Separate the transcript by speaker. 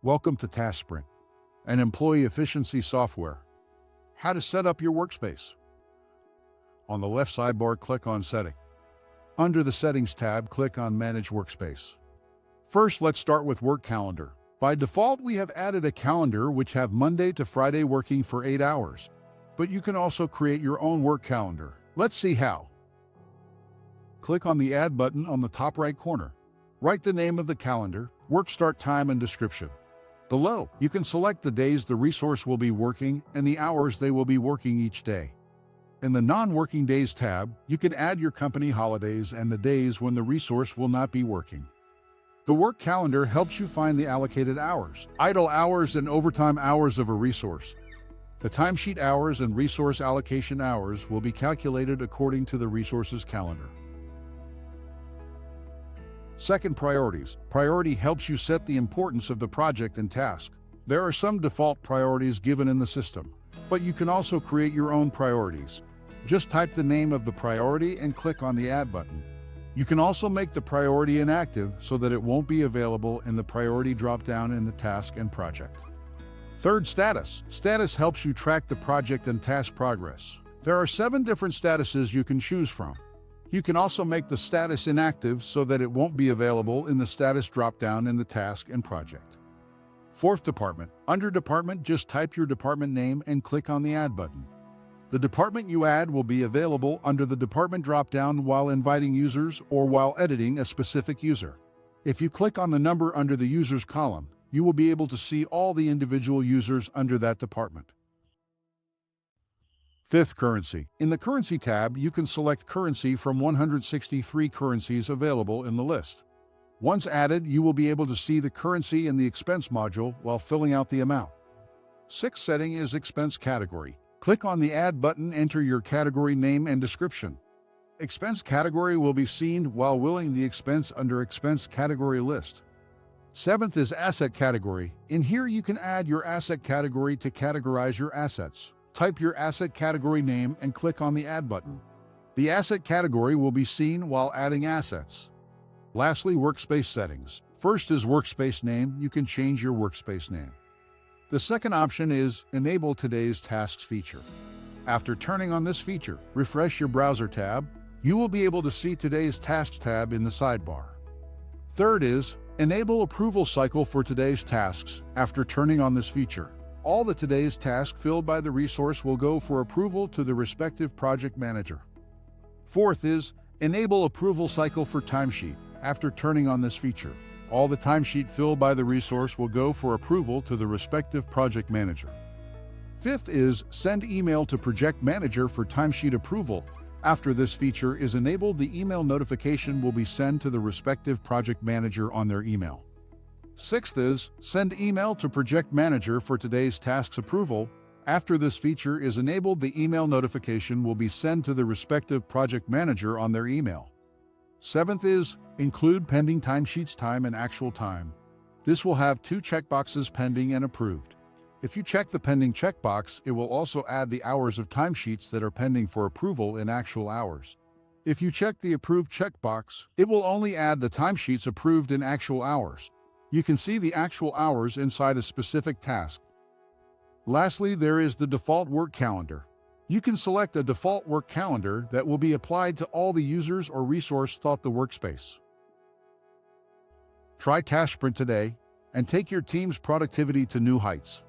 Speaker 1: Welcome to TaskSprint, an employee efficiency software. How to set up your workspace. On the left sidebar, click on Setting. Under the Settings tab, click on Manage Workspace. First, let's start with Work Calendar. By default, we have added a calendar which have Monday to Friday working for 8 hours. But you can also create your own work calendar. Let's see how. Click on the Add button on the top right corner. Write the name of the calendar, work start time, and description. Below, you can select the days the resource will be working and the hours they will be working each day. In the Non-Working Days tab, you can add your company holidays and the days when the resource will not be working. The work calendar helps you find the allocated hours, idle hours, and overtime hours of a resource. The timesheet hours and resource allocation hours will be calculated according to the resource's calendar. Second, priorities. Priority helps you set the importance of the project and task. There are some default priorities given in the system, but you can also create your own priorities. Just type the name of the priority and click on the Add button. You can also make the priority inactive so that it won't be available in the priority drop-down in the task and project. Third, status. Status helps you track the project and task progress. There are 7 different statuses you can choose from. You can also make the status inactive so that it won't be available in the status drop-down in the task and project. Fourth, department. Under department, just type your department name and click on the Add button. The department you add will be available under the department drop-down while inviting users or while editing a specific user. If you click on the number under the users column, you will be able to see all the individual users under that department. Fifth, currency. In the Currency tab, you can select currency from 163 currencies available in the list. Once added, you will be able to see the currency in the expense module while filling out the amount. Sixth setting is expense category. Click on the Add button, enter your category name and description. Expense category will be seen while willing the expense under expense category list. Seventh is asset category. In here, you can add your asset category to categorize your assets. Type your asset category name and click on the Add button. The asset category will be seen while adding assets. Lastly, workspace settings. First is workspace name. You can change your workspace name. The second option is Enable Today's Tasks feature. After turning on this feature, refresh your browser tab. You will be able to see Today's Tasks tab in the sidebar. Third is Enable Approval Cycle for today's tasks. After turning on this feature, all the today's tasks filled by the resource will go for approval to the respective project manager. Fourth is Enable Approval Cycle for timesheet. After turning on this feature, all the timesheet filled by the resource will go for approval to the respective project manager. Fifth is Send Email to Project Manager for timesheet approval. After this feature is enabled, the email notification will be sent to the respective project manager on their email. Sixth is Send Email to Project Manager for today's tasks approval. After this feature is enabled, the email notification will be sent to the respective project manager on their email. Seventh is Include Pending Timesheets Time and Actual Time. This will have 2 checkboxes, pending and approved. If you check the pending checkbox, it will also add the hours of timesheets that are pending for approval in actual hours. If you check the approved checkbox, it will only add the timesheets approved in actual hours. You can see the actual hours inside a specific task. Lastly, there is the default work calendar. You can select a default work calendar that will be applied to all the users or resource thought the workspace. Try TaskSprint today and take your team's productivity to new heights.